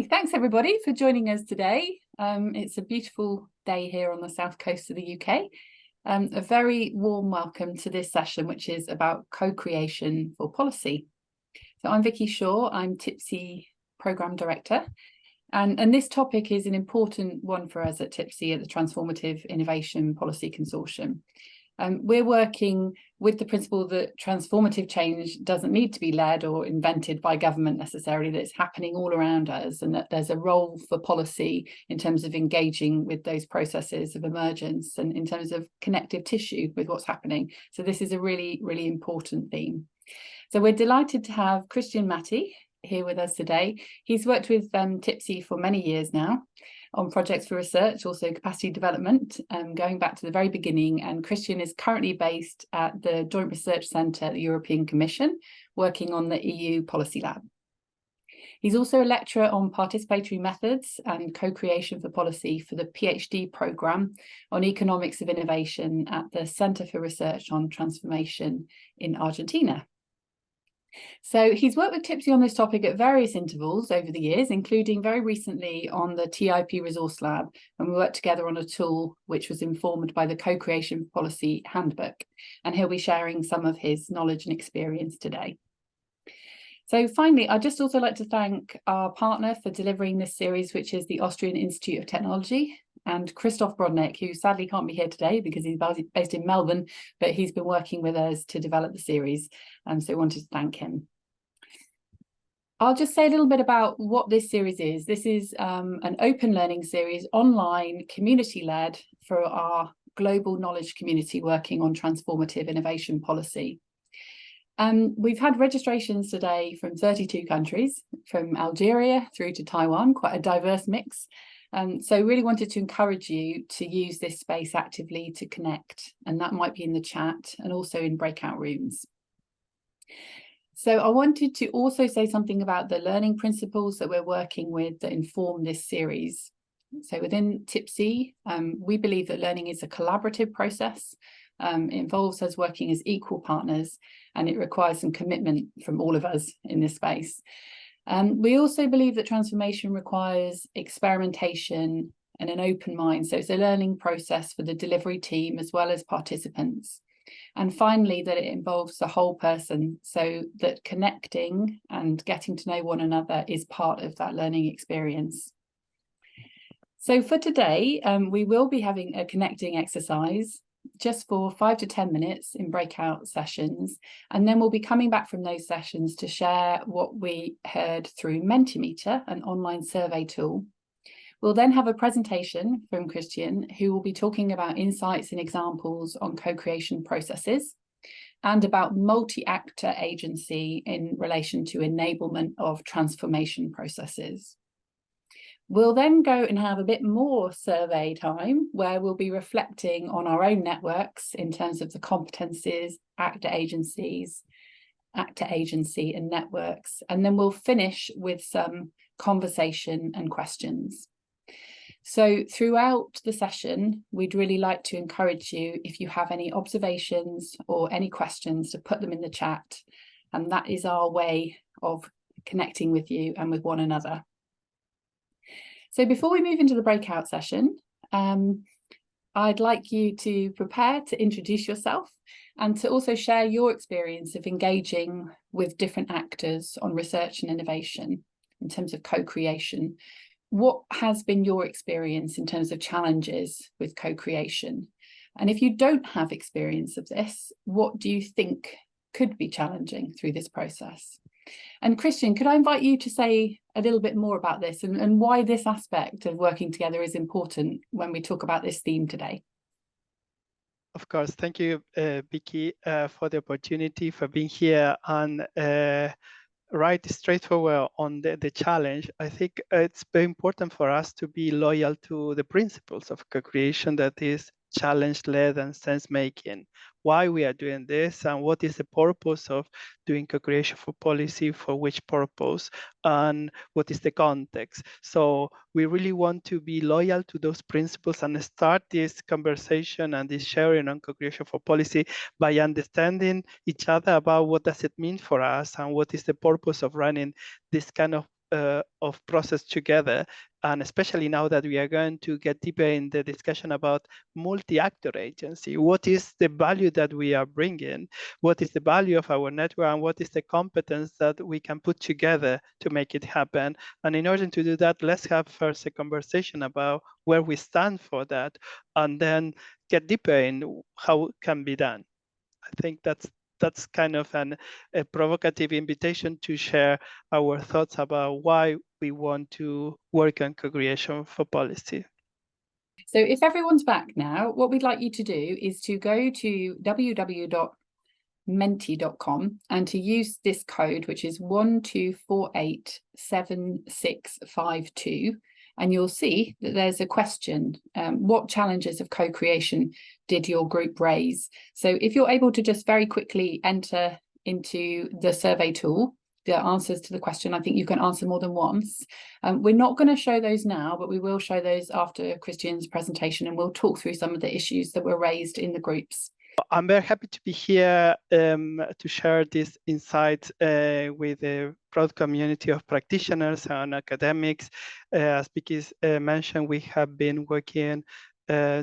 thanks everybody for joining us today. It's a beautiful day here on the south coast of the UK. A very warm welcome to this session, which is about co-creation for policy. So I'm Vicky Shaw, I'm TIPC Programme Director, and this topic is an important one for us at TIPC at the Transformative Innovation Policy Consortium. We're working with the principle that transformative change doesn't need to be led or invented by government necessarily, that it's happening all around us, and that there's a role for policy in terms of engaging with those processes of emergence and in terms of connective tissue with what's happening. So this is a really, really important theme. So we're delighted to have Cristian Matti here with us today. He's worked with TIPC for many years now on projects for research, also capacity development, going back to the very beginning. And Cristian is currently based at the Joint Research Centre at the European Commission, working on the EU Policy Lab. He's also a lecturer on participatory methods and co-creation for policy for the PhD programme on economics of innovation at the Centre for Research on Transformation in Argentina. So he's worked with TIPC on this topic at various intervals over the years, including very recently on the TIP Resource Lab, and we worked together on a tool which was informed by the Co-Creation Policy Handbook, and he'll be sharing some of his knowledge and experience today. So finally, I'd just also like to thank our partner for delivering this series, which is the Austrian Institute of Technology, and Christoph Brodnik, who sadly can't be here today because he's based in Melbourne, but he's been working with us to develop the series, so I wanted to thank him. I'll just say a little bit about what this series is. This is an open learning series, online, community-led, for our global knowledge community working on transformative innovation policy. We've had registrations today from 32 countries, from Algeria through to Taiwan, quite a diverse mix. So really wanted to encourage you to use this space actively to connect, and that might be in the chat and also in breakout rooms. So I wanted to also say something about the learning principles that we're working with that inform this series. So within TIPC, we believe that learning is a collaborative process. It involves us working as equal partners, and it requires some commitment from all of us in this space. We also believe that transformation requires experimentation and an open mind. So it's a learning process for the delivery team as well as participants. And finally, that it involves the whole person, so that connecting and getting to know one another is part of that learning experience. So for today, we will be having a connecting exercise just for 5 to 10 minutes in breakout sessions, and then we'll be coming back from those sessions to share what we heard through Mentimeter, an online survey tool. We'll then have a presentation from Cristian, who will be talking about insights and examples on co-creation processes and about multi-actor agency in relation to enablement of transformation processes. We'll then go and have a bit more survey time where we'll be reflecting on our own networks in terms of the competencies, actor agency and networks. And then we'll finish with some conversation and questions. So throughout the session, we'd really like to encourage you, if you have any observations or any questions, to put them in the chat. And that is our way of connecting with you and with one another. So before we move into the breakout session, I'd like you to prepare to introduce yourself and to also share your experience of engaging with different actors on research and innovation in terms of co-creation. What has been your experience in terms of challenges with co-creation? And if you don't have experience of this, what do you think could be challenging through this process? And Cristian, could I invite you to say a little bit more about this and why this aspect of working together is important when we talk about this theme today? Of course, thank you, Vicky, for the opportunity for being here and right straightforward on the challenge. I think it's very important for us to be loyal to the principles of co-creation, that is challenge-led and sense-making. Why we are doing this and what is the purpose of doing co-creation for policy, for which purpose, and what is the context. So we really want to be loyal to those principles and start this conversation and this sharing on co-creation for policy by understanding each other about what does it mean for us and what is the purpose of running this kind of of process together, and especially now that we are going to get deeper in the discussion about multi-actor agency. What is the value that we are bringing? What is the value of our network, and what is the competence that we can put together to make it happen? And in order to do that, let's have first a conversation about where we stand for that, and then get deeper in how it can be done. I think that's kind of a provocative invitation to share our thoughts about why we want to work on co-creation for policy. So if everyone's back now, what we'd like you to do is to go to www.menti.com and to use this code, which is 12487652. And you'll see that there's a question, what challenges of co-creation did your group raise? So if you're able to just very quickly enter into the survey tool the answers to the question, I think you can answer more than once. We're not going to show those now, but we will show those after Cristian's presentation, and we'll talk through some of the issues that were raised in the groups. I'm very happy to be here to share this insight with a broad community of practitioners and academics. As Vicky mentioned, we have been working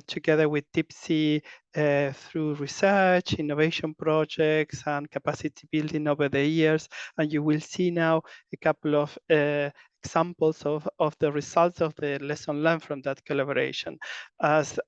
together with TIPC through research, innovation projects, and capacity building over the years. And you will see now a couple of examples of the results of the lesson learned from that collaboration. As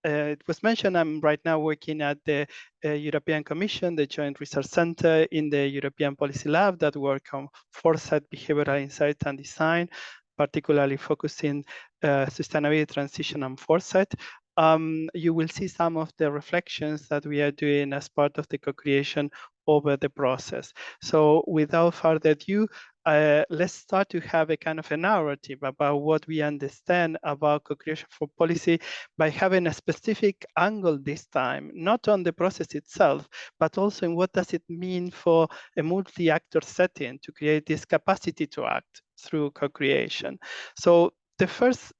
it was mentioned, I'm right now working at the European Commission, the Joint Research Center in the European Policy Lab that work on foresight, behavioral insight, and design, particularly focusing sustainability, transition, and foresight. You will see some of the reflections that we are doing as part of the co-creation over the process. So without further ado, let's start to have a kind of a narrative about what we understand about co-creation for policy by having a specific angle this time, not on the process itself, but also in what does it mean for a multi-actor setting to create this capacity to act through co-creation. So the first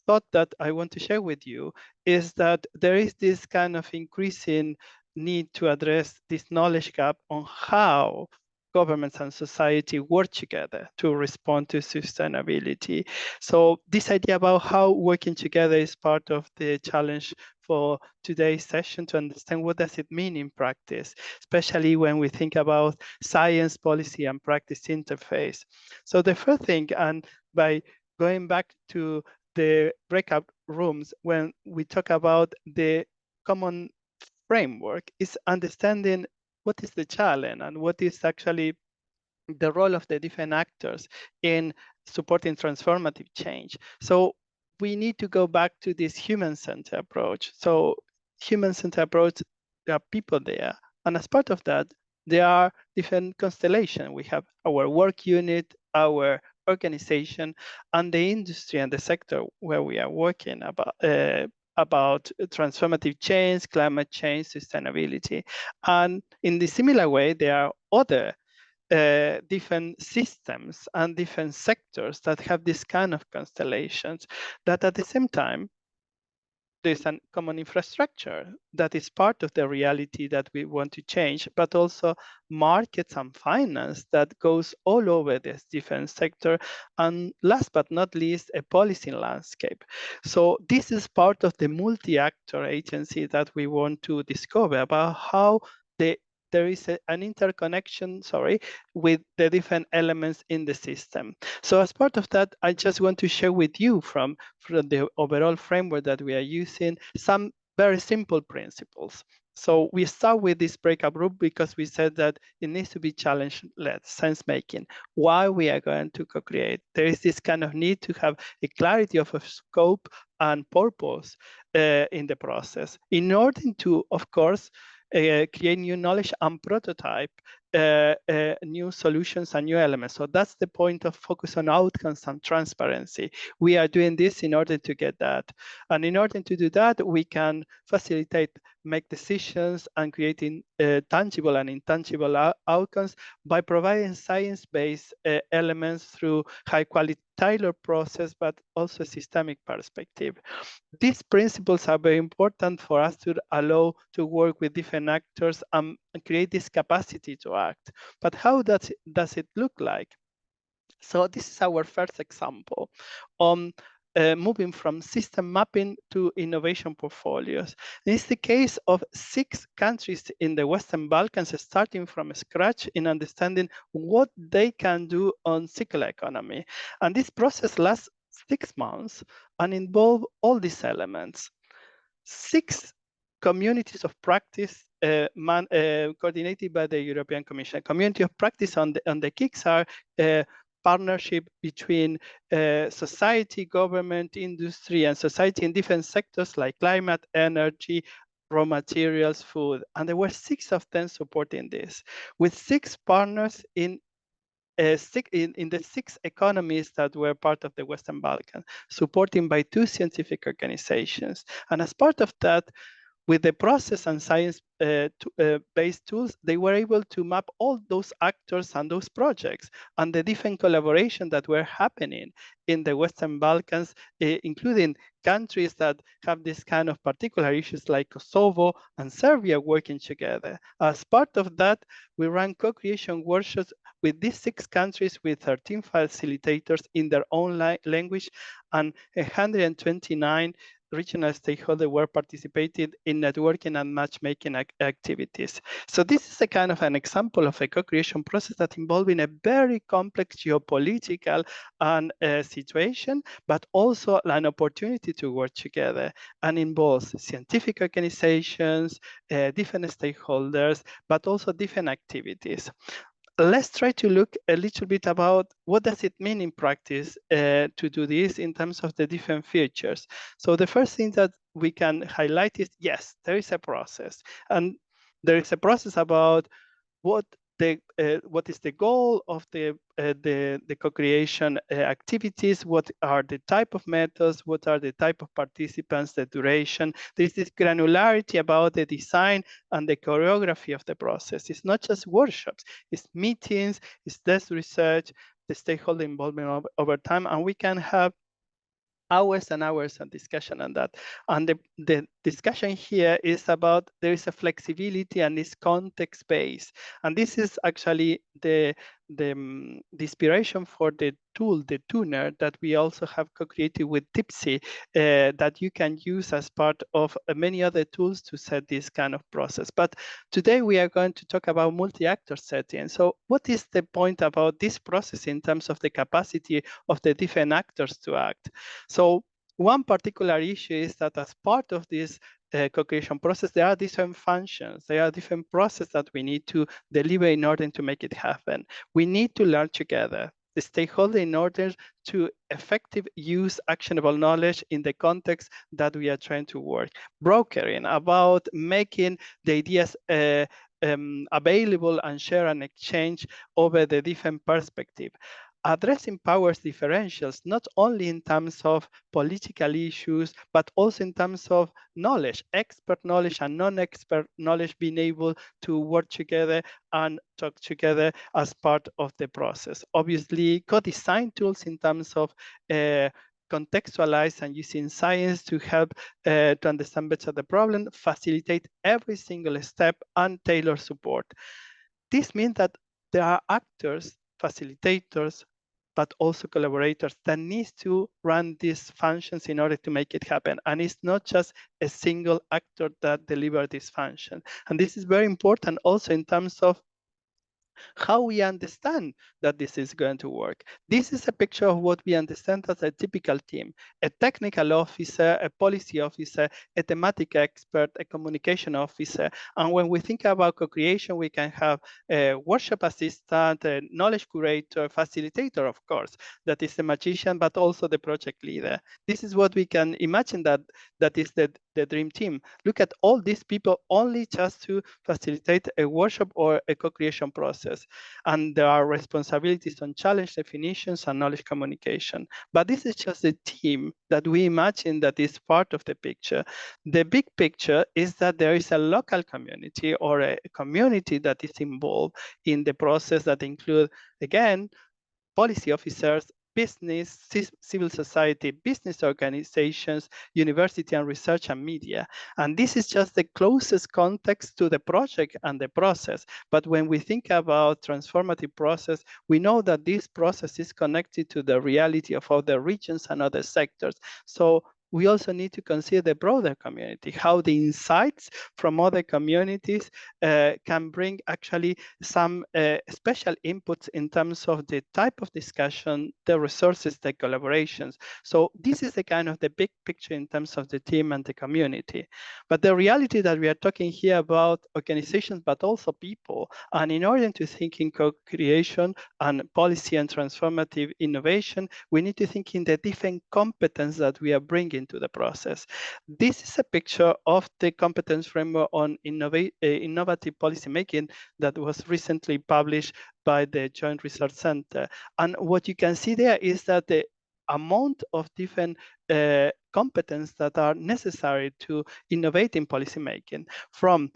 thought that I want to share with you is that there is this kind of increasing need to address this knowledge gap on how governments and society work together to respond to sustainability. So this idea about how working together is part of the challenge for today's session to understand what does it mean in practice, especially when we think about science, policy, and practice interface. So the first thing, and by going back to the breakout rooms, when we talk about the common framework, is understanding what is the challenge and what is actually the role of the different actors in supporting transformative change. So we need to go back to this human-centered approach. So human-centered approach, there are people there. And as part of that, there are different constellations. We have our work unit, our organization, and the industry and the sector where we are working about transformative change, climate change, sustainability. And in the similar way, there are other different systems and different sectors that have this kind of constellations that at the same time, there's a common infrastructure that is part of the reality that we want to change, but also markets and finance that goes all over this different sector. And last but not least, a policy landscape. So this is part of the multi-actor agency that we want to discover about how there is an interconnection, with the different elements in the system. So as part of that, I just want to share with you from the overall framework that we are using some very simple principles. So we start with this breakup group because we said that it needs to be challenge-led, sense-making. Why we are going to co-create. There is this kind of need to have a clarity of a scope and purpose in the process in order to, of course, create new knowledge and prototype new solutions and new elements. So that's the point of focus on outcomes and transparency. We are doing this in order to get that. And in order to do that, we can facilitate, make decisions and creating tangible and intangible outcomes by providing science-based elements through high-quality tailored process, but also systemic perspective. These principles are very important for us to allow to work with different actors and create this capacity to act. But how does it look like? So this is our first example on moving from system mapping to innovation portfolios. It's the case of 6 countries in the Western Balkans starting from scratch in understanding what they can do on circular economy. And this process lasts 6 months and involve all these elements. 6 communities of practice coordinated by the European Commission. Community of practice on the KICs are partnership between society, government, industry, and society in different sectors like climate, energy, raw materials, food. And there were 6 of them supporting this, with 6 partners in the 6 economies that were part of the Western Balkans, supported by 2 scientific organizations. And as part of that, with the process and science-based tools, they were able to map all those actors and those projects and the different collaboration that were happening in the Western Balkans, including countries that have this kind of particular issues like Kosovo and Serbia working together. As part of that, we ran co-creation workshops with these 6 countries with 13 facilitators in their own language, and 129 regional stakeholders were participated in networking and matchmaking activities. So this is a kind of an example of a co-creation process that involving a very complex geopolitical and situation, but also an opportunity to work together, and involves scientific organizations, different stakeholders, but also different activities. Let's try to look a little bit about what does it mean in practice to do this in terms of the different features. So the first thing that we can highlight is, yes, there is a process. And there is a process about what is the goal of the co-creation activities, what are the type of methods, what are the type of participants, the duration. There's this granularity about the design and the choreography of the process. It's not just workshops, it's meetings, it's desk research, the stakeholder involvement over time, and we can have hours and hours of discussion on that. And the discussion here is about there is a flexibility and it's context-based. And this is actually the inspiration for the tool, the tuner, that we also have co-created with TIPC that you can use as part of many other tools to set this kind of process. But today we are going to talk about multi-actor setting. So what is the point about this process in terms of the capacity of the different actors to act? So one particular issue is that as part of this co-creation process, there are different functions. There are different processes that we need to deliver in order to make it happen. We need to learn together, the stakeholder, in order to effectively use actionable knowledge in the context that we are trying to work. Brokering, about making the ideas available and share and exchange over the different perspective. Addressing powers differentials, not only in terms of political issues, but also in terms of knowledge, expert knowledge and non-expert knowledge being able to work together and talk together as part of the process. Obviously, co-design tools in terms of contextualize and using science to help to understand better the problem, facilitate every single step and tailor support. This means that there are actors, facilitators, but also collaborators that need to run these functions in order to make it happen. And it's not just a single actor that delivers this function. And this is very important also in terms of how we understand that this is going to work. This is a picture of what we understand as a typical team: a technical officer, a policy officer, a thematic expert, a communication officer. And when we think about co-creation, we can have a workshop assistant, a knowledge curator, facilitator, of course, that is the magician, but also the project leader. This is what we can imagine that is the dream team. Look at all these people only just to facilitate a workshop or a co-creation process. And there are responsibilities on challenge definitions and knowledge communication. But this is just a team that we imagine that is part of the picture. The big picture is that there is a local community or a community that is involved in the process that include, again, policy officers, business, civil society, business organizations, university and research and media. And this is just the closest context to the project and the process. But when we think about transformative process, we know that this process is connected to the reality of other regions and other sectors. So we also need to consider the broader community, how the insights from other communities can bring actually some special inputs in terms of the type of discussion, the resources, the collaborations. So this is the kind of the big picture in terms of the team and the community. But the reality that we are talking here about organizations, but also people, and in order to think in co-creation and policy and transformative innovation, we need to think in the different competence that we are bringing to the process. This is a picture of the competence framework on innovative policy making that was recently published by the Joint Research Center. And what you can see there is that the amount of different competence that are necessary to innovate in policymaking, from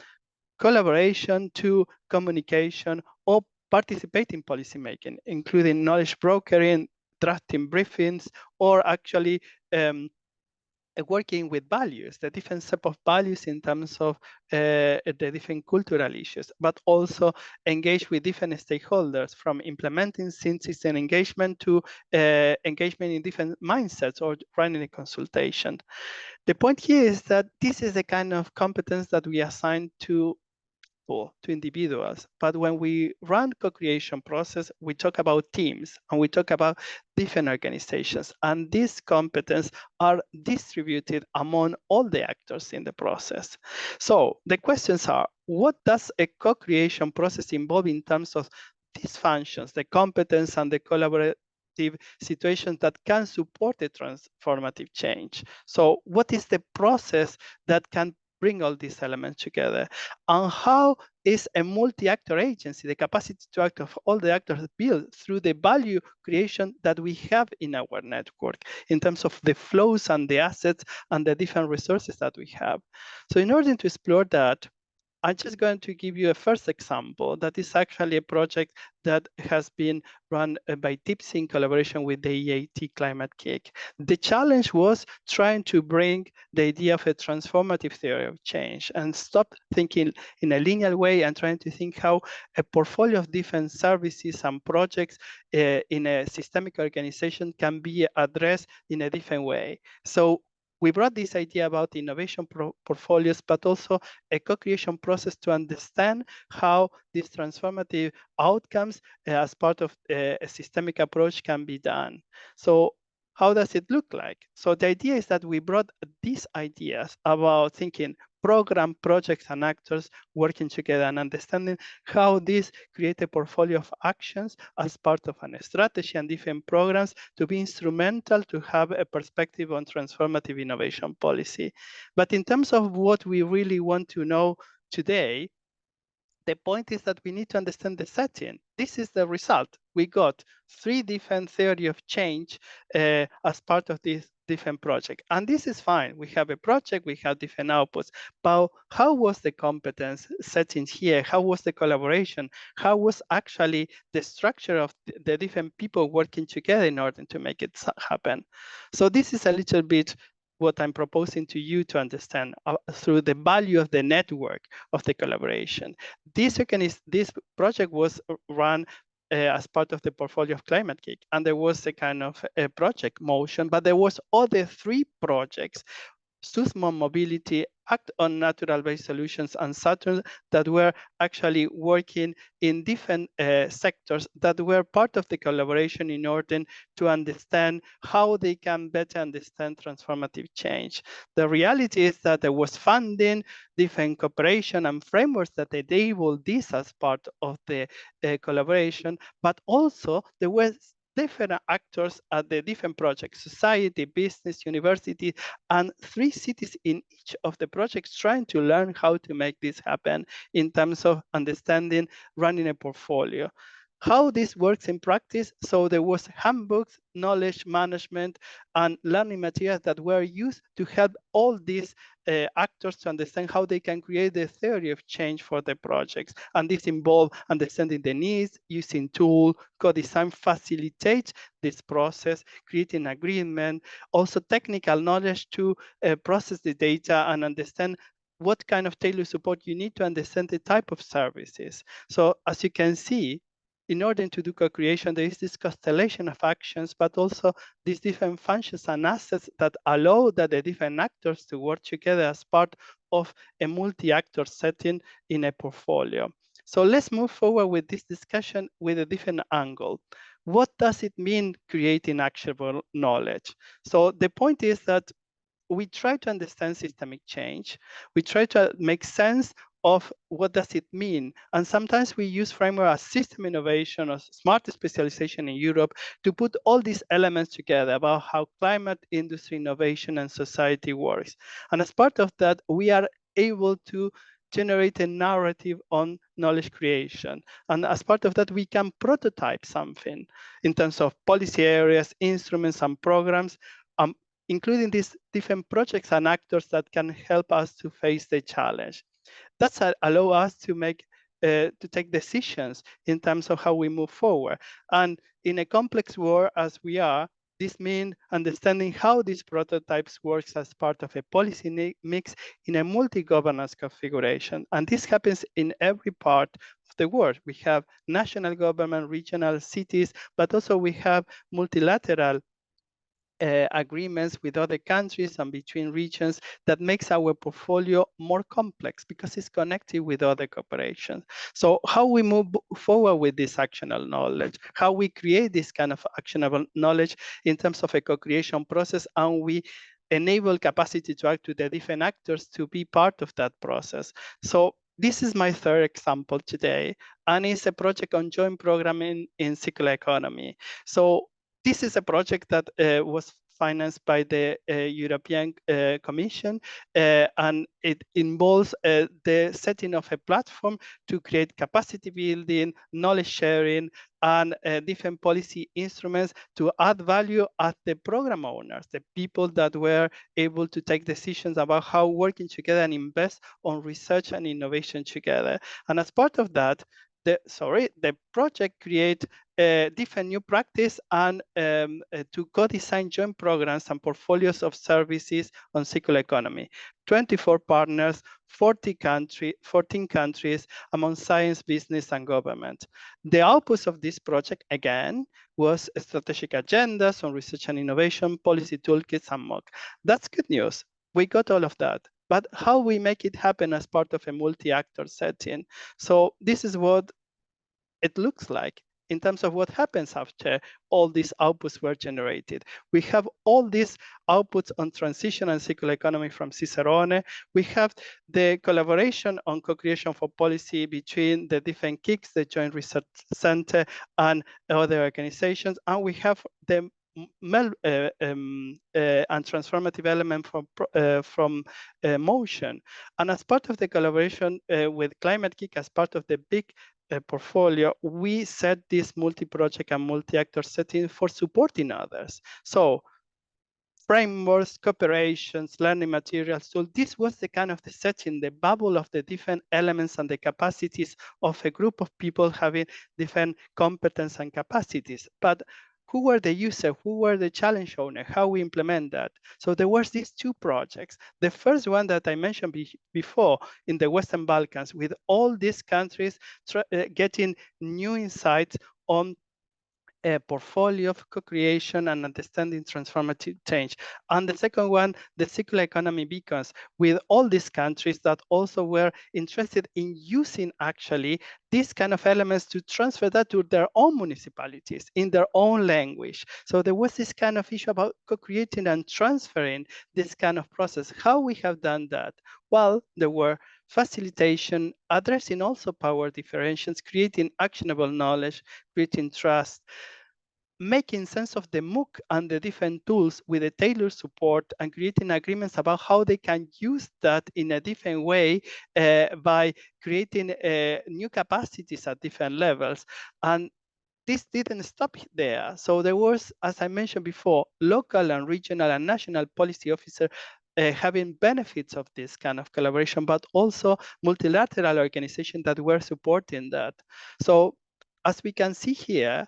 collaboration to communication or participate in policymaking, including knowledge brokering, drafting briefings, or actually working with values, the different set of values in terms of the different cultural issues, but also engage with different stakeholders, from implementing citizen engagement to engagement in different mindsets or running a consultation. The point here is that this is the kind of competence that we assign to individuals. But when we run co-creation process, we talk about teams and we talk about different organizations. And these competences are distributed among all the actors in the process. So the questions are, what does a co-creation process involve in terms of these functions, the competence and the collaborative situations that can support a transformative change? So what is the process that can bring all these elements together? And how is a multi-actor agency, the capacity to act of all the actors, built through the value creation that we have in our network in terms of the flows and the assets and the different resources that we have? So in order to explore that, I'm just going to give you a first example that is actually a project that has been run by TIPC in collaboration with the EAT Climate Kick. The challenge was trying to bring the idea of a transformative theory of change and stop thinking in a linear way and trying to think how a portfolio of different services and projects in a systemic organization can be addressed in a different way. So we brought this idea about innovation portfolios, but also a co-creation process to understand how these transformative outcomes as part of a systemic approach can be done. So how does it look like? So the idea is that we brought these ideas about thinking program, projects, and actors working together and understanding how these create a portfolio of actions as part of a strategy and different programs to be instrumental to have a perspective on transformative innovation policy. But in terms of what we really want to know today, the point is that we need to understand the setting. This is the result. We got 3 different theory of change as part of this different project. And this is fine. We have a project, we have different outputs. But how was the competence setting here? How was the collaboration? How was actually the structure of the different people working together in order to make it happen? So this is a little bit what I'm proposing to you to understand through the value of the network of the collaboration. This project was run as part of the portfolio of Climate Kick, and there was a kind of a project motion, but there was other 3 projects, Susmon Mobility, Act on Natural-Based Solutions, and Saturn, that were actually working in different sectors that were part of the collaboration in order to understand how they can better understand transformative change. The reality is that there was funding, different cooperation and frameworks that enabled this as part of the collaboration, but also there was different actors at the different projects, society, business, university, and 3 cities in each of the projects trying to learn how to make this happen in terms of understanding, running a portfolio. how this works in practice. So there was handbooks, knowledge management, and learning materials that were used to help all these actors to understand how they can create the theory of change for the projects. And this involved understanding the needs, using tool, co-design facilitates this process, creating agreement, also technical knowledge to process the data and understand what kind of tailored support you need to understand the type of services. So as you can see, in order to do co-creation, there is this constellation of actions, but also these different functions and assets that allow that the different actors to work together as part of a multi-actor setting in a portfolio. So let's move forward with this discussion with a different angle. What does it mean creating actionable knowledge? So the point is that we try to understand systemic change. We try to make sense of what does it mean. And sometimes we use framework as system innovation or smart specialization in Europe to put all these elements together about how climate, industry, innovation, and society works. And as part of that, we are able to generate a narrative on knowledge creation. And as part of that, we can prototype something in terms of policy areas, instruments, and programs, including these different projects and actors that can help us to face the challenge. That's allow us to take decisions in terms of how we move forward. And in a complex world as we are, this means understanding how these prototypes works as part of a policy mix in a multi-governance configuration. And this happens in every part of the world. We have national government, regional cities, but also we have multilateral agreements with other countries and between regions that makes our portfolio more complex because it's connected with other corporations. So how we move forward with this actionable knowledge, how we create this kind of actionable knowledge in terms of a co-creation process, and we enable capacity to act to the different actors to be part of that process. So this is my third example today, and it's a project on joint programming in circular economy. So this is a project that was financed by the European Commission, and it involves the setting of a platform to create capacity building, knowledge sharing, and different policy instruments to add value at the program owners, the people that were able to take decisions about how working together and invest on research and innovation together. And as part of that, the project create different new practice and to co-design joint programs and portfolios of services on circular economy. 24 partners, 14 countries among science, business, and government. The outputs of this project, again, was strategic agendas on research and innovation, policy toolkits, and MOOC. That's good news. We got all of that. But how we make it happen as part of a multi-actor setting? So this is what it looks like in terms of what happens after all these outputs were generated. We have all these outputs on transition and circular economy from Cicerone. We have the collaboration on co-creation for policy between the different KICs, the Joint Research Center, and other organizations. And we have the and transformative element from motion. And as part of the collaboration with Climate Kick, as part of the big portfolio, we set this multi-project and multi-actor setting for supporting others. So frameworks, cooperations, learning materials. So this was the kind of the setting, the bubble of the different elements and the capacities of a group of people having different competence and capacities. But who were the user? Who were the challenge owner? How we implement that? So there was these two projects. The first one that I mentioned before in the Western Balkans, with all these countries getting new insights on a portfolio of co-creation and understanding transformative change. And the second one, the circular economy beacons, with all these countries that also were interested in using actually these kind of elements to transfer that to their own municipalities in their own language. So there was this kind of issue about co-creating and transferring this kind of process. How we have done that? Well, there were facilitation, addressing also power differentiations, creating actionable knowledge, creating trust, making sense of the MOOC and the different tools with a tailored support, and creating agreements about how they can use that in a different way by creating new capacities at different levels. And this didn't stop there. So there was, as I mentioned before, local and regional and national policy officers having benefits of this kind of collaboration, but also multilateral organizations that were supporting that. So as we can see here,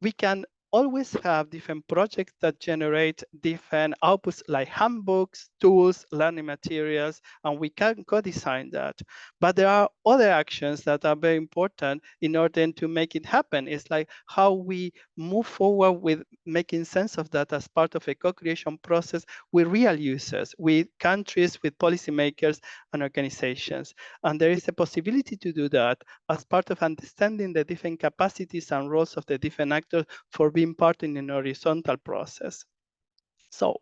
we can always have different projects that generate different outputs like handbooks, tools, learning materials, and we can co-design that. But there are other actions that are very important in order to make it happen. It's like how we move forward with making sense of that as part of a co-creation process with real users, with countries, with policymakers and organizations. And there is a possibility to do that as part of understanding the different capacities and roles of the different actors for being part in an horizontal process. So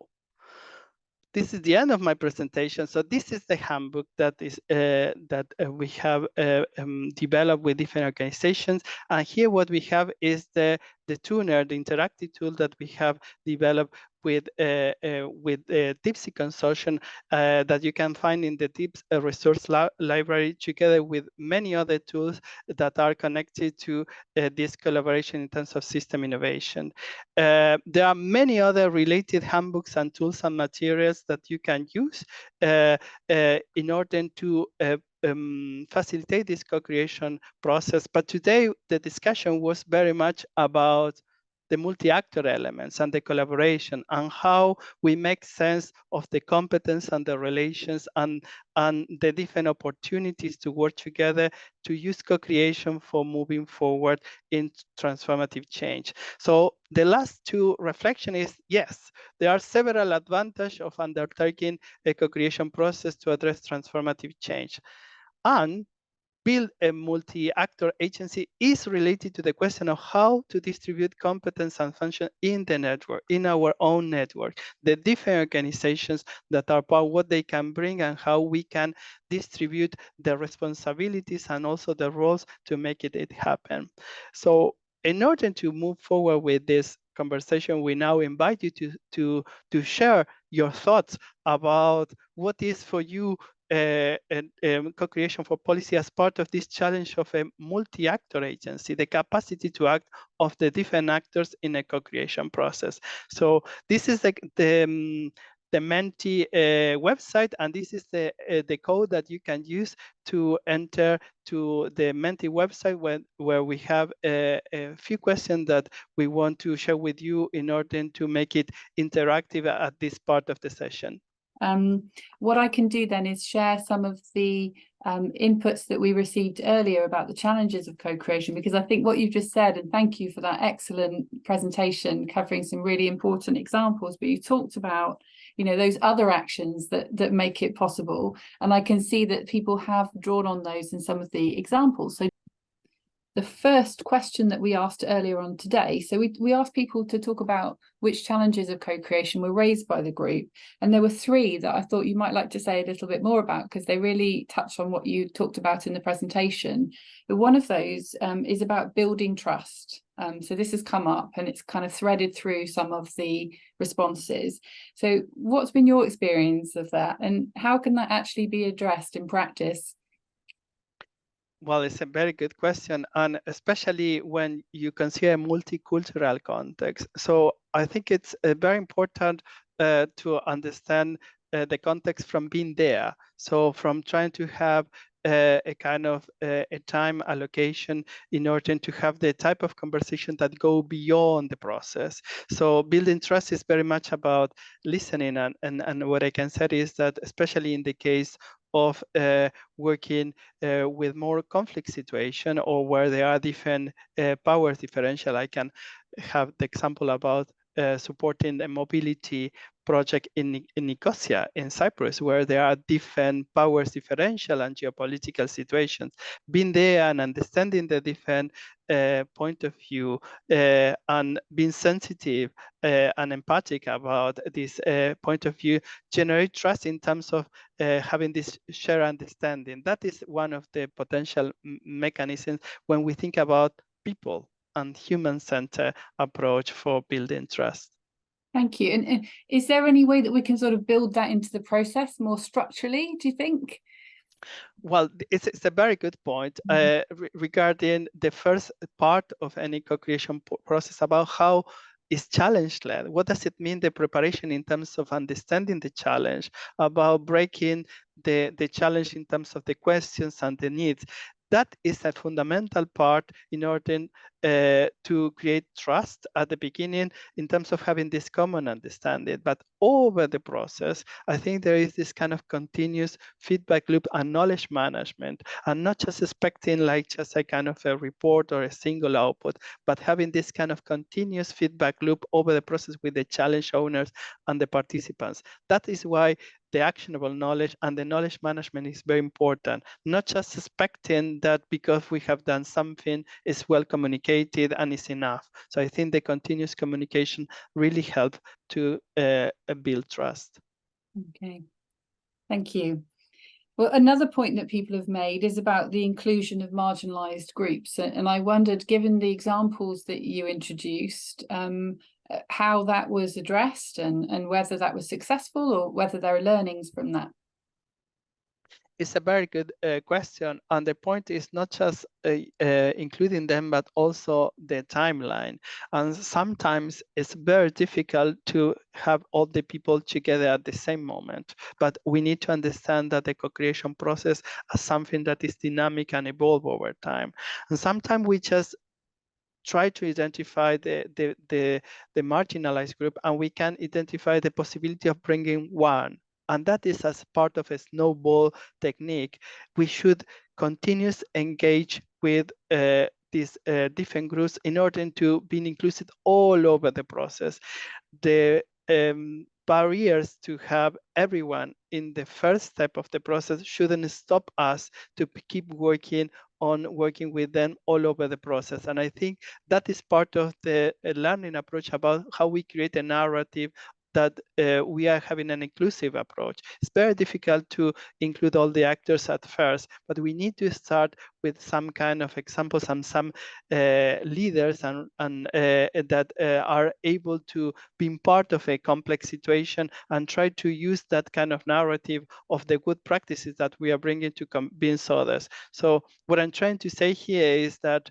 this is the end of my presentation. So this is the handbook that is we have developed with different organizations. And here what we have is the tuner, the interactive tool that we have developed with TIPC consortium that you can find in the TIPS resource library, together with many other tools that are connected to this collaboration in terms of system innovation. There are many other related handbooks and tools and materials that you can use in order to facilitate this co-creation process. But today, the discussion was very much about the multi-actor elements and the collaboration and how we make sense of the competence and the relations and the different opportunities to work together to use co-creation for moving forward in transformative change. So the last two reflection is, yes, there are several advantages of undertaking a co-creation process to address transformative change. And build a multi-actor agency is related to the question of how to distribute competence and function in the network, in our own network, the different organizations that are part, what they can bring and how we can distribute the responsibilities and also the roles to make it happen. So in order to move forward with this conversation, we now invite you to share your thoughts about what is for you co-creation for policy as part of this challenge of a multi-actor agency, the capacity to act of the different actors in a co-creation process. So this is the Menti website, and this is the code that you can use to enter to the Menti website where we have a few questions that we want to share with you in order to make it interactive at this part of the session. What I can do then is share some of the inputs that we received earlier about the challenges of co-creation, because I think what you've just said, and thank you for that excellent presentation covering some really important examples, but you talked about, you know, those other actions that make it possible, and I can see that people have drawn on those in some of the examples. So the first question that we asked earlier on today, so we asked people to talk about which challenges of co-creation were raised by the group, and there were three that I thought you might like to say a little bit more about, because they really touch on what you talked about in the presentation. But one of those is about building trust. So this has come up and it's kind of threaded through some of the responses. So what's been your experience of that, and how can that actually be addressed in practice? Well, it's a very good question, and especially when you consider a multicultural context. So I think it's very important to understand the context from being there. So from trying to have a kind of a time allocation in order to have the type of conversation that go beyond the process. So building trust is very much about listening, and what I can say is that especially in the case of working with more conflict situation or where there are different powers differential. I can have the example about supporting a mobility project in Nicosia, in Cyprus, where there are different powers differential and geopolitical situations. Being there and understanding the different point of view and being sensitive and empathic about this point of view generate trust in terms of having this shared understanding. That is one of the potential mechanisms when we think about people and human-centered approach for building trust. Thank you. And is there any way that we can sort of build that into the process more structurally, do you think? Well, it's a very good point regarding the first part of any co-creation process about how is challenge led. What does it mean, the preparation in terms of understanding the challenge, about breaking the challenge in terms of the questions and the needs? That is a fundamental part in order to create trust at the beginning in terms of having this common understanding. But over the process, I think there is this kind of continuous feedback loop and knowledge management, and not just expecting like just a kind of a report or a single output, but having this kind of continuous feedback loop over the process with the challenge owners and the participants. That is why the actionable knowledge and the knowledge management is very important, not just expecting that because we have done something is well communicated and is enough. So I think the continuous communication really help to build trust. Okay, thank you. Well, another point that people have made is about the inclusion of marginalised groups. And I wondered, given the examples that you introduced, how that was addressed and whether that was successful or whether there are learnings from that. It's a very good question. And the point is not just including them, but also the timeline. And sometimes it's very difficult to have all the people together at the same moment. But we need to understand that the co-creation process is something that is dynamic and evolve over time. And sometimes we just try to identify the marginalized group, and we can identify the possibility of bringing one. And that is as part of a snowball technique. We should continuously engage with these different groups in order to be included all over the process. The barriers to have everyone in the first step of the process shouldn't stop us to keep working with them all over the process. And I think that is part of the learning approach about how we create a narrative that we are having an inclusive approach. It's very difficult to include all the actors at first, but we need to start with some kind of examples and some leaders and that are able to be part of a complex situation and try to use that kind of narrative of the good practices that we are bringing to convince others. So what I'm trying to say here is that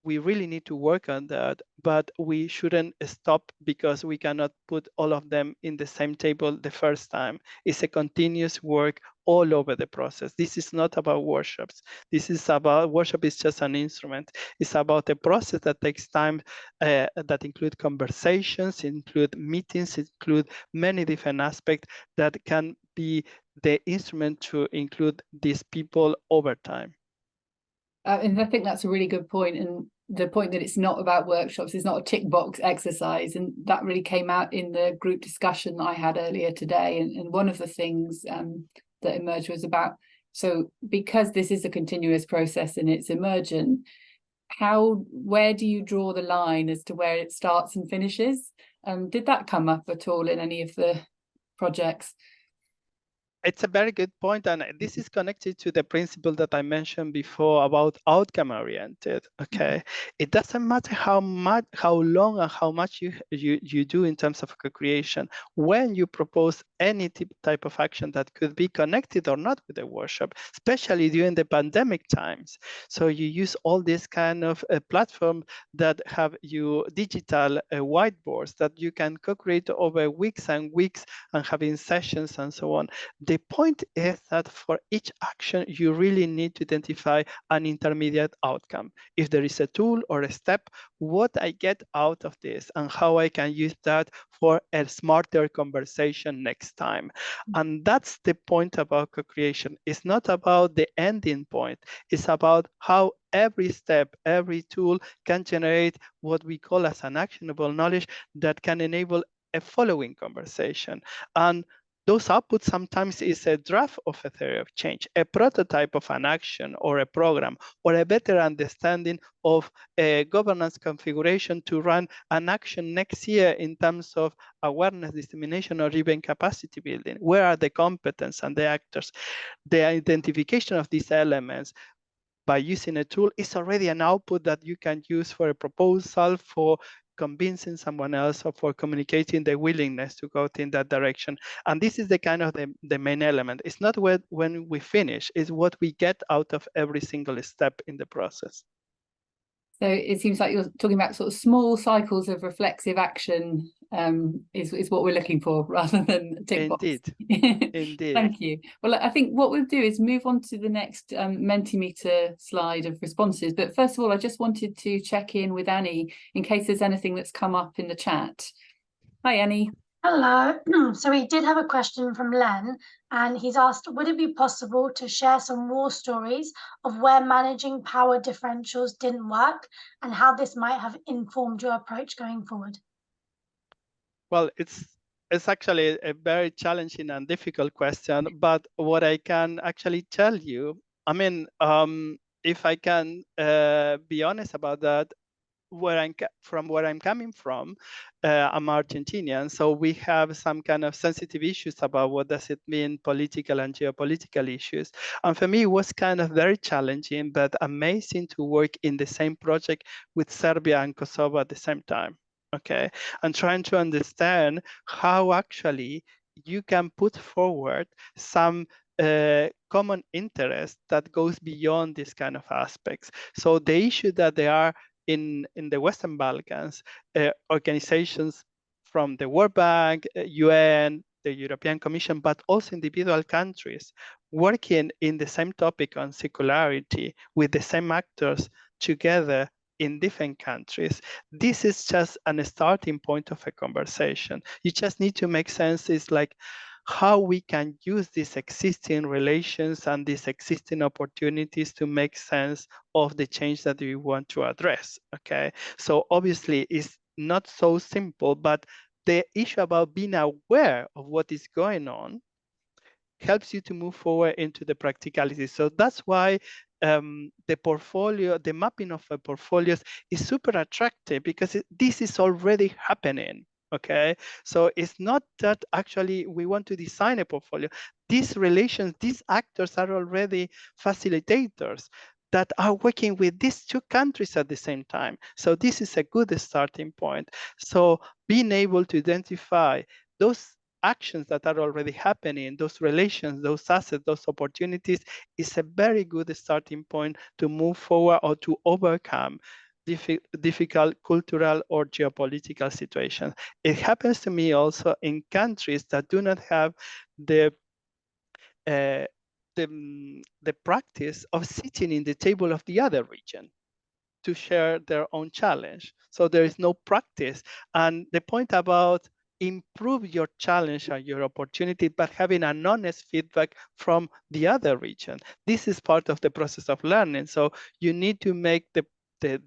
we really need to work on that, but we shouldn't stop because we cannot put all of them in the same table the first time. It's a continuous work all over the process. This is not about workshops. This is about, workshop is just an instrument. It's about a process that takes time, that include conversations, include meetings, include many different aspects that can be the instrument to include these people over time. And I think that's a really good point. And the point that it's not about workshops, it's not a tick box exercise. And that really came out in the group discussion that I had earlier today. And one of the things that emerged was about, so because this is a continuous process and it's emergent, where do you draw the line as to where it starts and finishes? Did that come up at all in any of the projects? It's a very good point, and this is connected to the principle that I mentioned before about outcome oriented. Okay, it doesn't matter how long, and how much you do in terms of co-creation. When you propose any type of action that could be connected or not with the workshop, especially during the pandemic times, so you use all this kind of platform that have you digital whiteboards that you can co-create over weeks and weeks and having sessions and so on. The point is that for each action, you really need to identify an intermediate outcome. If there is a tool or a step, what I get out of this and how I can use that for a smarter conversation next time. And that's the point about co-creation. It's not about the ending point. It's about how every step, every tool can generate what we call as an actionable knowledge that can enable a following conversation. And those outputs sometimes is a draft of a theory of change, a prototype of an action or a program, or a better understanding of a governance configuration to run an action next year in terms of awareness, dissemination, or even capacity building. Where are the competence and the actors? The identification of these elements by using a tool is already an output that you can use for a proposal, for convincing someone else or for communicating the willingness to go in that direction. And this is the kind of the main element. It's not when we finish, it's what we get out of every single step in the process. So it seems like you're talking about sort of small cycles of reflexive action is what we're looking for rather than tick box. Indeed. Thank you. Well, I think what we'll do is move on to the next Mentimeter slide of responses. But first of all, I just wanted to check in with Annie in case there's anything that's come up in the chat. Hi, Annie. Hello. So we did have a question from Len, and he's asked, would it be possible to share some war stories of where managing power differentials didn't work and how this might have informed your approach going forward? Well, it's actually a very challenging and difficult question, but what I can actually tell you, I mean, if I can be honest about that, where I'm coming from, I'm Argentinian, so we have some kind of sensitive issues about what does it mean, political and geopolitical issues. And for me, it was kind of very challenging, but amazing to work in the same project with Serbia and Kosovo at the same time. Okay, and trying to understand how actually you can put forward some common interest that goes beyond these kind of aspects. So the issue that they are in the Western Balkans, organizations from the World Bank, UN, the European Commission, but also individual countries working in the same topic on circularity with the same actors together in different countries. This is just a starting point of a conversation. You just need to make sense. It's like how we can use these existing relations and these existing opportunities to make sense of the change that we want to address, okay? So obviously it's not so simple, but the issue about being aware of what is going on helps you to move forward into the practicality. So that's why the portfolio, the mapping of portfolios is super attractive because this is already happening. Okay, so it's not that actually we want to design a portfolio. These relations, these actors are already facilitators that are working with these two countries at the same time. So this is a good starting point. So being able to identify those actions that are already happening, those relations, those assets, those opportunities is a very good starting point to move forward or to overcome difficult cultural or geopolitical situations. It happens to me also in countries that do not have the practice of sitting in the table of the other region to share their own challenge. So there is no practice. And the point about improve your challenge and your opportunity, but having an honest feedback from the other region. This is part of the process of learning. So you need to make the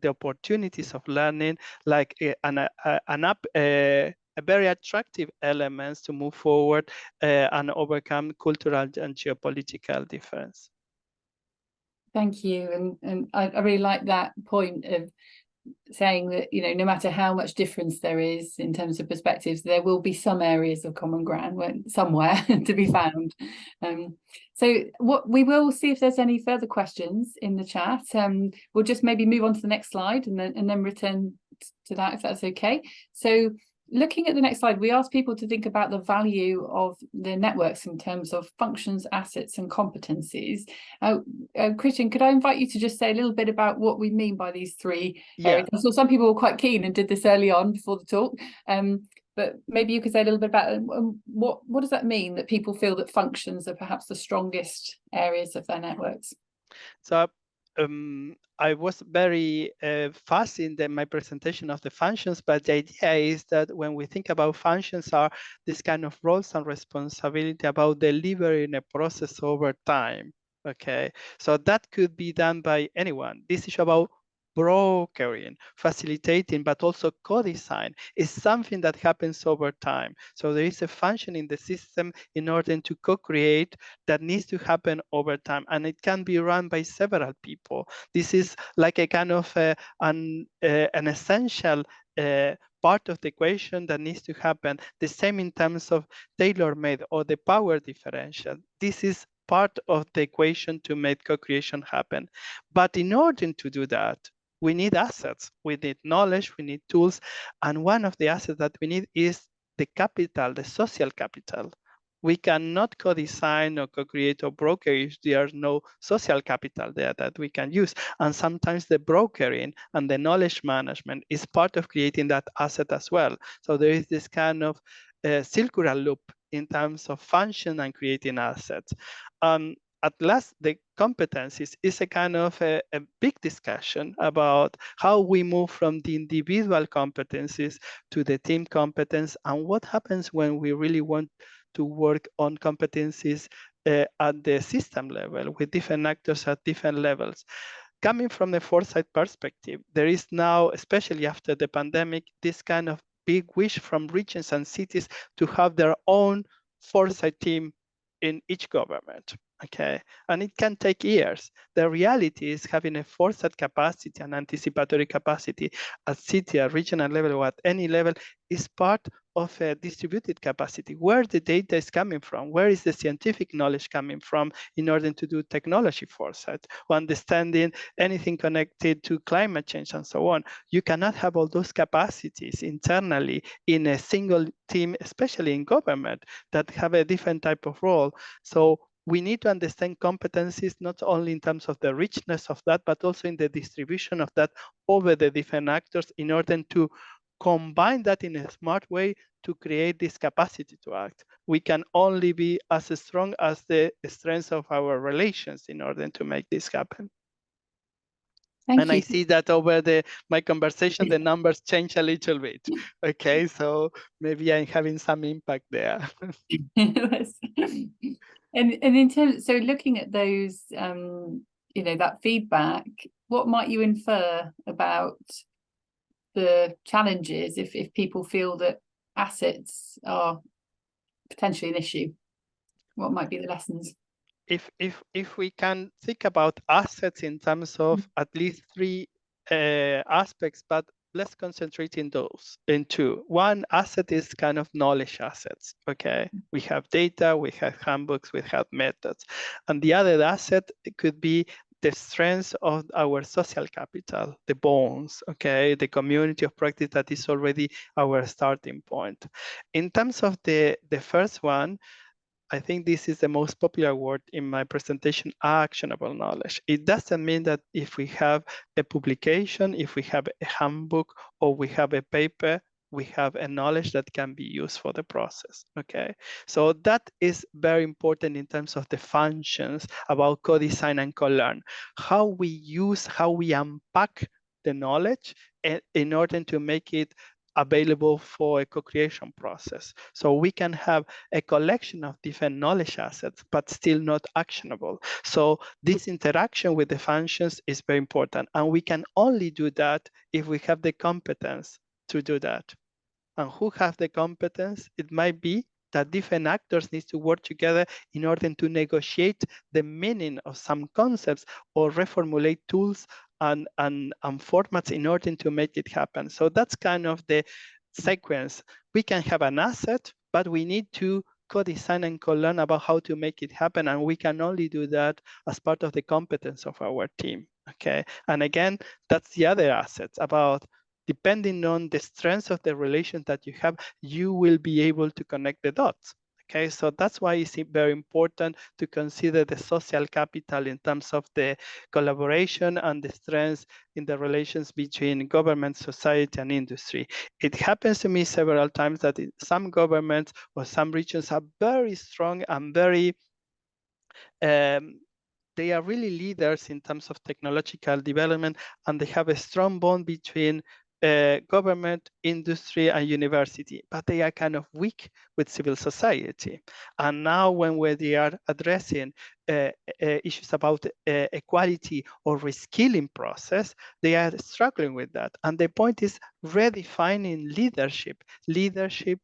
opportunities of learning like a very attractive elements to move forward and overcome cultural and geopolitical difference. Thank you. And I really like that point of saying that, you know, no matter how much difference there is in terms of perspectives, there will be some areas of common ground somewhere to be found. So what we will see if there's any further questions in the chat. We'll just maybe move on to the next slide and then return to that if that's okay. So looking at the next slide, we asked people to think about the value of the networks in terms of functions, assets, and competencies. Cristian, could I invite you to just say a little bit about what we mean by these three areas? So some people were quite keen and did this early on before the talk, but maybe you could say a little bit about what does that mean that people feel that functions are perhaps the strongest areas of their networks? So I was very fast in my presentation of the functions, but the idea is that when we think about functions are this kind of roles and responsibility about delivering a process over time, okay? So that could be done by anyone. This is about brokering, facilitating, but also co-design is something that happens over time. So there is a function in the system in order to co-create that needs to happen over time, and it can be run by several people. This is like a kind of an essential part of the equation that needs to happen. The same in terms of tailor-made or the power differential. This is part of the equation to make co-creation happen. But in order to do that, we need assets, we need knowledge, we need tools. And one of the assets that we need is the capital, the social capital. We cannot co-design or co-create or broker if there's no social capital there that we can use. And sometimes the brokering and the knowledge management is part of creating that asset as well. So there is this kind of circular loop in terms of function and creating assets. At last, the competencies is a kind of a big discussion about how we move from the individual competencies to the team competence, and what happens when we really want to work on competencies at the system level with different actors at different levels. Coming from the foresight perspective, there is now, especially after the pandemic, this kind of big wish from regions and cities to have their own foresight team in each government, okay? And it can take years. The reality is having a foresight capacity and anticipatory capacity at city, at regional level, or at any level is part of a distributed capacity, where the data is coming from, where is the scientific knowledge coming from in order to do technology foresight, or understanding anything connected to climate change and so on. You cannot have all those capacities internally in a single team, especially in government, that have a different type of role. So we need to understand competencies, not only in terms of the richness of that, but also in the distribution of that over the different actors in order to combine that in a smart way to create this capacity to act. We can only be as strong as the strength of our relations in order to make this happen. Thank you. I see that over my conversation, the numbers change a little bit. Okay, so maybe I'm having some impact there. And in terms, so looking at those, you know, that feedback, what might you infer about the challenges if people feel that assets are potentially an issue? What might be the lessons? If we can think about assets in terms of at least three aspects, but let's concentrate in two. One asset is kind of knowledge assets, okay? We have data, we have handbooks, we have methods. And the other asset could be the strength of our social capital, the bonds, okay? The community of practice that is already our starting point. In terms of the first one, I think this is the most popular word in my presentation, actionable knowledge. It doesn't mean that if we have a publication, if we have a handbook, or we have a paper, we have a knowledge that can be used for the process, okay? So that is very important in terms of the functions about co-design and co-learn. How we use, how we unpack the knowledge in order to make it available for a co-creation process. So we can have a collection of different knowledge assets, but still not actionable. So this interaction with the functions is very important. And we can only do that if we have the competence to do that. And who have the competence? It might be that different actors need to work together in order to negotiate the meaning of some concepts or reformulate tools and formats in order to make it happen. So that's kind of the sequence. We can have an asset, but we need to co-design and co-learn about how to make it happen. And we can only do that as part of the competence of our team, okay? And again, that's the other assets about depending on the strength of the relations that you have, you will be able to connect the dots. Okay, so that's why it's very important to consider the social capital in terms of the collaboration and the strengths in the relations between government, society, and industry. It happens to me several times that some governments or some regions are very strong and very they are really leaders in terms of technological development, and they have a strong bond between government, industry, and university, but they are kind of weak with civil society. And now when they are addressing issues about equality or reskilling process, they are struggling with that. And the point is redefining leadership. Leadership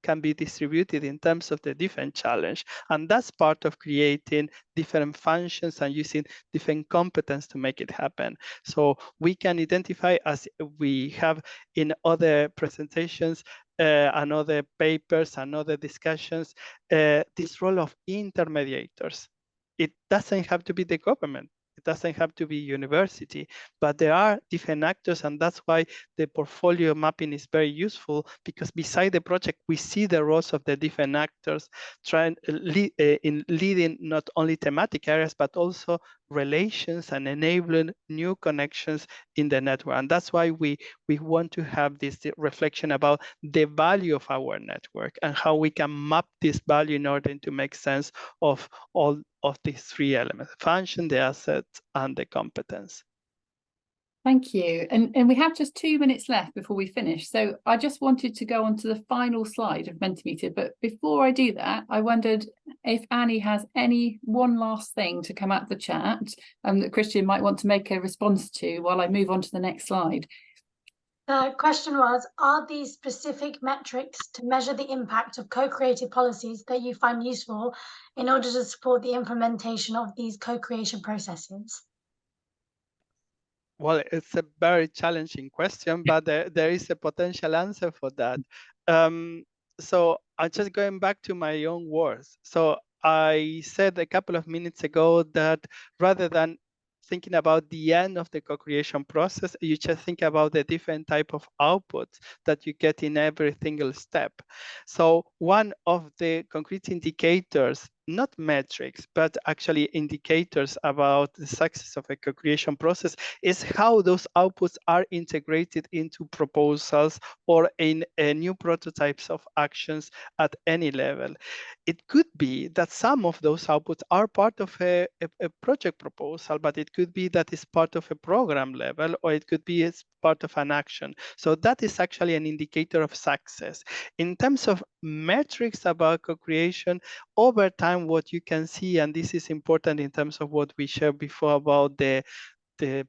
can be distributed in terms of the different challenge. And that's part of creating different functions and using different competence to make it happen. So we can identify, as we have in other presentations and other papers and other discussions, this role of intermediators. It doesn't have to be the government. It doesn't have to be university, but there are different actors, and that's why the portfolio mapping is very useful, because beside the project, we see the roles of the different actors in leading not only thematic areas, but also relations and enabling new connections in the network. And that's why we want to have this reflection about the value of our network and how we can map this value in order to make sense of all of these three elements: function, the assets, and the competence. Thank you. And we have just 2 minutes left before we finish. So I just wanted to go on to the final slide of Mentimeter. But before I do that, I wondered if Annie has one last thing to come out of the chat that Cristian might want to make a response to while I move on to the next slide. The question was, are these specific metrics to measure the impact of co-created policies that you find useful in order to support the implementation of these co-creation processes? Well, it's a very challenging question, but there is a potential answer for that. So I'm just going back to my own words. So I said a couple of minutes ago that rather than thinking about the end of the co-creation process, you just think about the different type of outputs that you get in every single step. So one of the concrete indicators, not metrics, but actually indicators about the success of a co-creation process, is how those outputs are integrated into proposals or in new prototypes of actions at any level. It could be that some of those outputs are part of a project proposal, but it could be that it's part of a program level, or it could be as part of an action. So that is actually an indicator of success. In terms of metrics about co-creation, over time, what you can see, and this is important in terms of what we shared before about the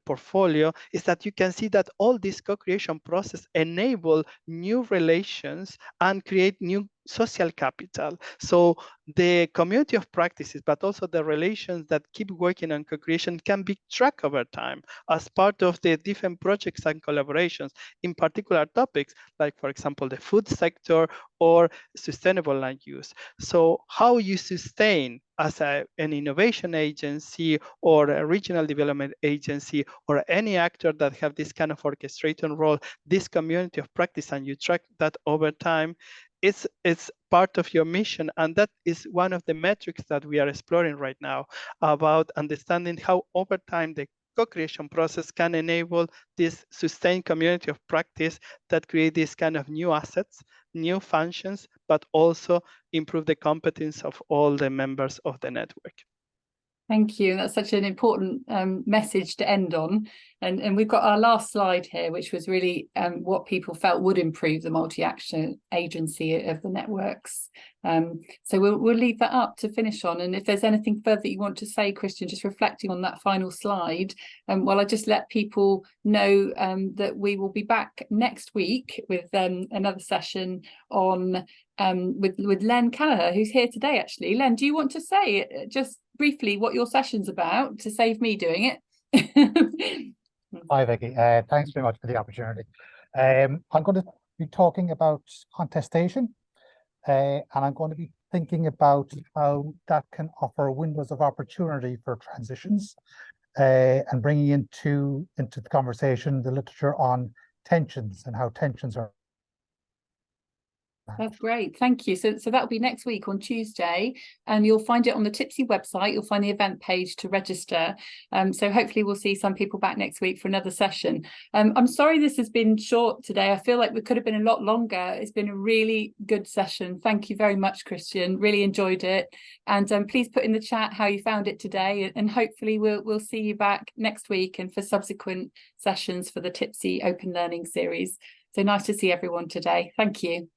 portfolio, is that you can see that all this co-creation process enable new relations and create new social capital. So the community of practices, but also the relations that keep working on co-creation, can be tracked over time as part of the different projects and collaborations in particular topics, like, for example, the food sector or sustainable land use. So how you sustain as an innovation agency or a regional development agency or any actor that have this kind of orchestrating role, this community of practice, and you track that over time, it's part of your mission. And that is one of the metrics that we are exploring right now, about understanding how over time the co-creation process can enable this sustained community of practice that create these kind of new assets, new functions, but also improve the competence of all the members of the network. Thank you. That's such an important message to end on. And we've got our last slide here, which was really what people felt would improve the multi-action agency of the networks. So we'll leave that up to finish on. And if there's anything further that you want to say, Cristian, just reflecting on that final slide, well, I just let people know that we will be back next week with another session on with Len Callagher, who's here today, actually. Len, do you want to say just briefly what your session's about, to save me doing it? Hi, Vicky. Thanks very much for the opportunity. I'm going to be talking about contestation, and I'm going to be thinking about how that can offer windows of opportunity for transitions, and bringing into the conversation the literature on tensions and how tensions are. That's great, thank you. So that'll be next week on Tuesday, and you'll find it on the TIPC website. You'll find the event page to register. So hopefully we'll see some people back next week for another session. I'm sorry this has been short today. I feel like we could have been a lot longer. It's been a really good session. Thank you very much, Cristian. Really enjoyed it. And please put in the chat how you found it today, and hopefully we'll see you back next week and for subsequent sessions for the TIPC Open Learning series. So nice to see everyone today. Thank you.